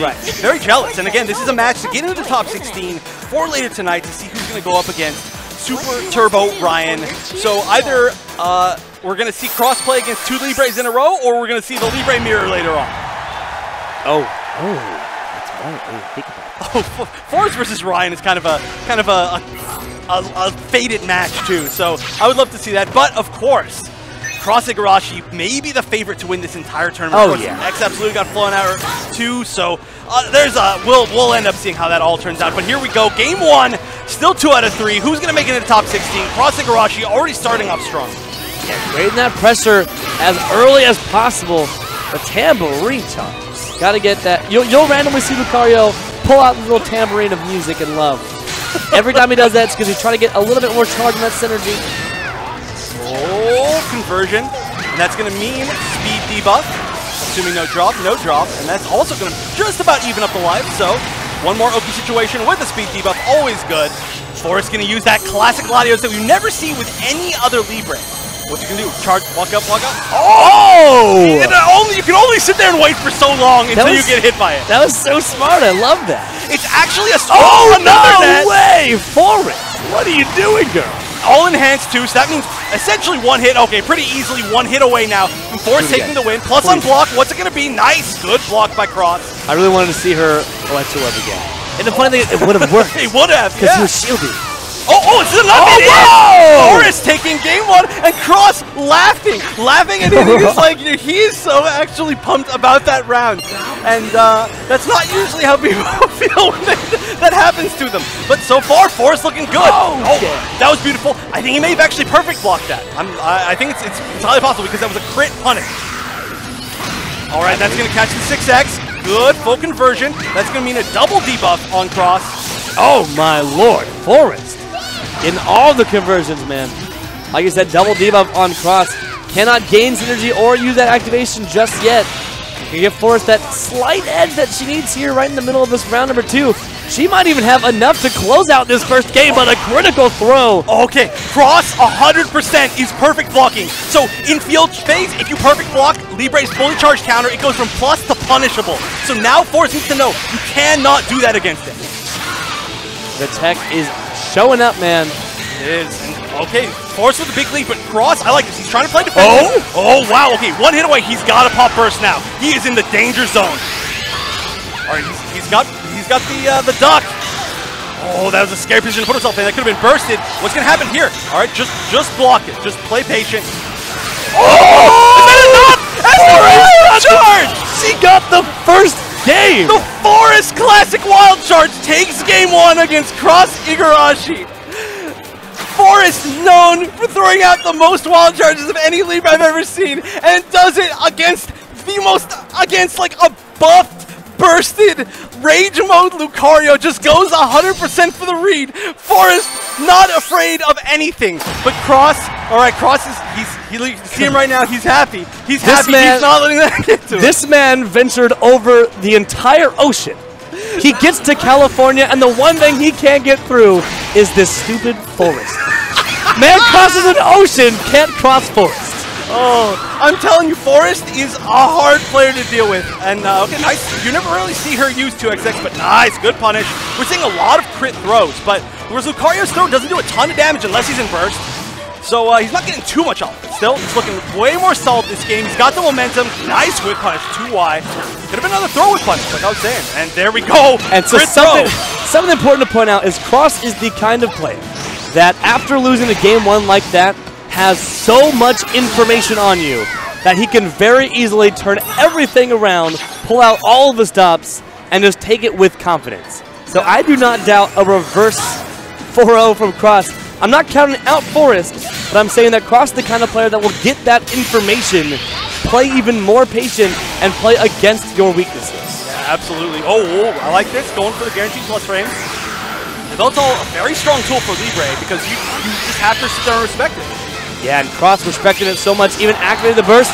actually very jealous. And again, this is a match to get into the top 16 for later tonight to see who's going to go up against Super Turbo Ryan. So either we're going to see crossplay against 2 Libres in a row, or we're going to see the Libre mirror later on. Oh, that's right. I didn't think about that. Oh, Forrest versus Ryan is kind of a faded match too. So I would love to see that. But of course, Cross Igarashi may be the favorite to win this entire tournament. Oh, yeah. X absolutely got flown out too. So we'll end up seeing how that all turns out. But here we go. Game 1, still 2 out of 3. Who's going to make it into the top 16? Cross Igarashi already starting off strong. Yeah, creating that pressure as early as possible. The tambourine charge. Got to get that. You'll randomly see Lucario pull out the little tambourine of music and love. Every time he does that, it's because he's trying to get a little bit more charge in that synergy. Oh, conversion. And that's going to mean speed debuff. Assuming no drop. And that's also going to just about even up the life. So, one more Oki situation with a speed debuff. Always good. Forrest going to use that classic Latios that we never see with any other Libre. What you can do? Charge, walk up. Oh! You can only sit there and wait for so long until you get hit by it. That was so smart. I love that. It's actually a no way! Forrest! What are you doing, girl? All enhanced too, so that means essentially 1 hit. Okay, pretty easily 1 hit away now from Forrest taking the win. Plus on block, what's it going to be? Nice, good block by Cross. I really wanted to see her Electro Web again. And the funny thing, it would have worked. It would have, because he was shielded. Oh, it's another hit! Forrest taking game 1 and Cross laughing, and he's like, he is so actually pumped about that round. And that's not usually how people feel when that happens to them. But so far, Forrest looking good. That was beautiful. I think he may have actually perfect blocked that. I think it's highly possible because that was a crit punish. All right, that's going to catch the 6X. Good, full conversion. That's going to mean a double debuff on Cross. Oh my lord, Forrest. In all the conversions, man. Like I said, double debuff on Cross. Cannot gain synergy or use that activation just yet. You give Forrest that slight edge that she needs here right in the middle of this round number 2. She might even have enough to close out this first game, but a critical throw. Okay, Cross 100% is perfect blocking. So in field phase, if you perfect block Libre's fully charged counter, it goes from plus to punishable. So now Forrest needs to know you cannot do that against it. The tech is showing up, man. It is. Okay, Forrest with a big lead, but Cross, I like this. He's trying to play defensive. Oh, wow. Okay, 1 hit away. He's got to pop burst now. He is in the danger zone. All right, he's got the duck. Oh, that was a scary position to put himself in. That could have been bursted. What's going to happen here? All right, just block it. Just play patient. Oh! Is that enough? That's the charge! She got the first game! The Forrest Classic Wild Charge takes game 1 against Cross Igarashi. Forrest known for throwing out the most wild charges of any Libre I've ever seen, and does it against like a buffed, bursted, rage mode Lucario. Just goes 100% for the read. Forrest not afraid of anything. But Cross, all right, Cross is, you see him right now, he's happy. He's happy, he's not letting that get to him. This man ventured over the entire ocean. He gets to California, and the one thing he can't get through is this stupid forest. Man crosses an ocean, can't cross forest. Oh, I'm telling you, Forrest is a hard player to deal with. And, okay, nice. You never really see her use 2XX, but nice, good punish. We're seeing a lot of crit throws, but whereas Lucario's throw doesn't do a ton of damage unless he's in burst. So he's not getting too much off. But still, he's looking way more solid this game. He's got the momentum. Nice whip punish, 2Y. Could have been another throw with punish, like I was saying. And there we go. And so something important to point out is Cross is the kind of player that after losing a game 1 like that, has so much information on you that he can very easily turn everything around, pull out all of the stops, and just take it with confidence. So I do not doubt a reverse 4-0 from Cross. I'm not counting out Forrest, but I'm saying that Cross is the kind of player that will get that information, play even more patient, and play against your weaknesses. Yeah, absolutely. Oh, I like this, going for the guaranteed plus frames. It's also a very strong tool for Libre because you just have to sit there and respect it. Yeah, and Cross respected it so much, even activated the burst.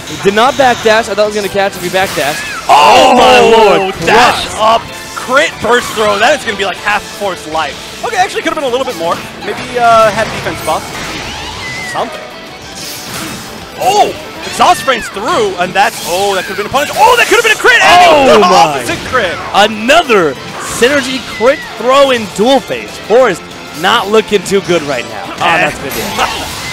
He did not backdash. I thought he was going to catch if he backdashed. Oh my lord! Dash up, crit burst throw. That is going to be like half Forrest's life. Okay, actually could have been a little bit more. Maybe had defense buff. Something. Oh! Exhaust frames through, and that's, oh, that could have been a punish. Oh, that could have been a crit! Oh, and the my. opposite crit! Another synergy crit throw in dual phase. Forrest not looking too good right now. Oh, that's good.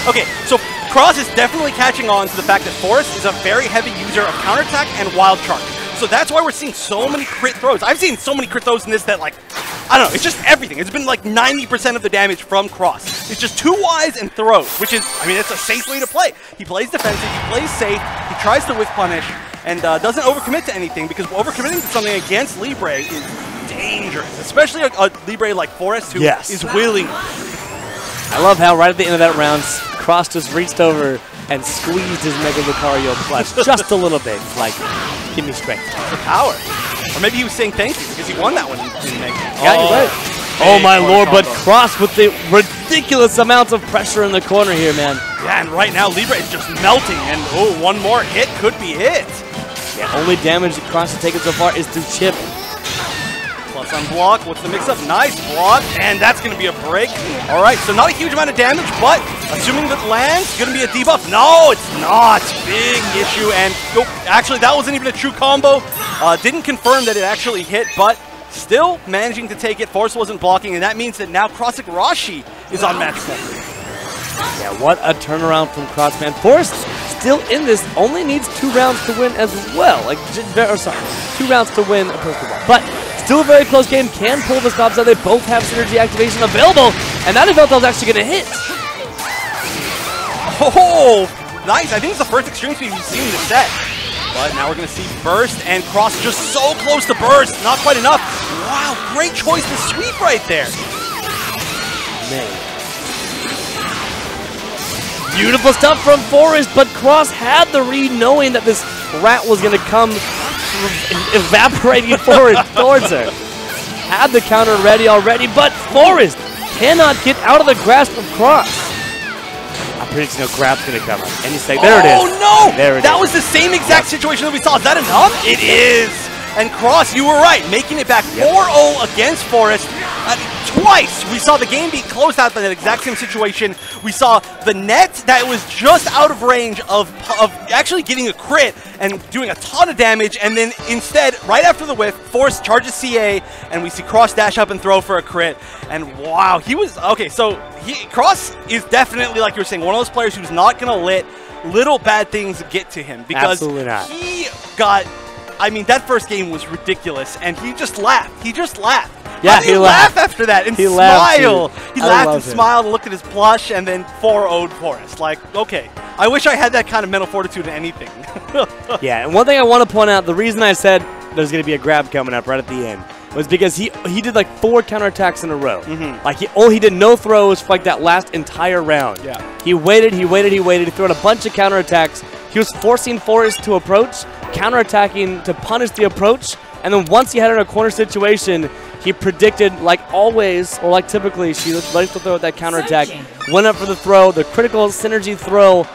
Okay, so Cross is definitely catching on to the fact that Forrest is a very heavy user of counterattack and wild charge. So that's why we're seeing so many crit throws. I've seen so many crit throws in this that, like, I don't know, it's just everything. It's been like 90% of the damage from Cross. It's just 2Ys and throws, which is, I mean, it's a safe way to play. He plays defensive, he plays safe, he tries to whiff punish, and doesn't overcommit to anything, because overcommitting to something against Libre is dangerous, especially a Libre like Forrest who is willing. I love how right at the end of that round, Cross just reached over and squeezed his Mega Lucario clutch just a little bit, like, give me strength. For power. Or maybe he was saying thank you because he won that one in Mega. Yeah, you're right. Oh my lord, but Cross with the ridiculous amounts of pressure in the corner here, man. Yeah, and right now Libre is just melting, and oh, one more hit could be it. Yeah, only damage that Cross has taken so far is through chip. Plus on block, what's the mix-up? Nice block, and that's going to be a break. All right, so not a huge amount of damage, but assuming that lands, going to be a debuff. No, it's not. Big issue, and oh, actually, that wasn't even a true combo. Didn't confirm that it actually hit, but still managing to take it. Forrest wasn't blocking, and that means that now Crossic Rashi is on match point. Yeah, what a turnaround from Cross, man. Forrest still in this, only needs 2 rounds to win as well. Like, or sorry, 2 rounds to win a Pokeball. But still a very close game, can pull the stops out. They both have synergy activation available, and that Yveltal's actually going to hit. Oh, nice. I think it's the first extreme speed we've seen in this set. But now we're going to see Burst, and Cross just so close to Burst. Not quite enough. Wow, great choice to sweep right there. Man. Beautiful stuff from Forrest, but Cross had the read knowing that this rat was going to come evaporating towards her. Had the counter ready already, but Forrest cannot get out of the grasp of Cross. I'm predicting a grab's going to come up. And you say, there it is. Oh, no! There it that is. was the same exact situation that we saw. Is that enough? It is. And Cross, you were right, making it back 4-0 against Forrest. Twice we saw the game be closed out by that exact same situation. We saw the net that was just out of range of actually getting a crit and doing a ton of damage, and then instead, right after the whiff, Forrest charges CA, and we see Cross dash up and throw for a crit. And wow, he was, okay, so Cross is definitely, like you were saying, one of those players who's not going to let little bad things get to him, because he got, I mean, that first game was ridiculous, and he just laughed. He just laughed. Yeah, he laughed after that and smile. He laughed and smiled and looked at his blush, and then 4-0'd Forrest. Like, okay, I wish I had that kind of mental fortitude in anything. Yeah, and one thing I want to point out, the reason I said there's going to be a grab coming up right at the end was because he did like 4 counterattacks in a row. Like he did no throws for like that last entire round. Yeah. He waited, he threw out a bunch of counterattacks. He was forcing Forrest to approach, counterattacking to punish the approach, and then once he had her in a corner situation, he predicted, like always, or like typically, she likes to throw out that counterattack, went up for the throw, the critical synergy throw,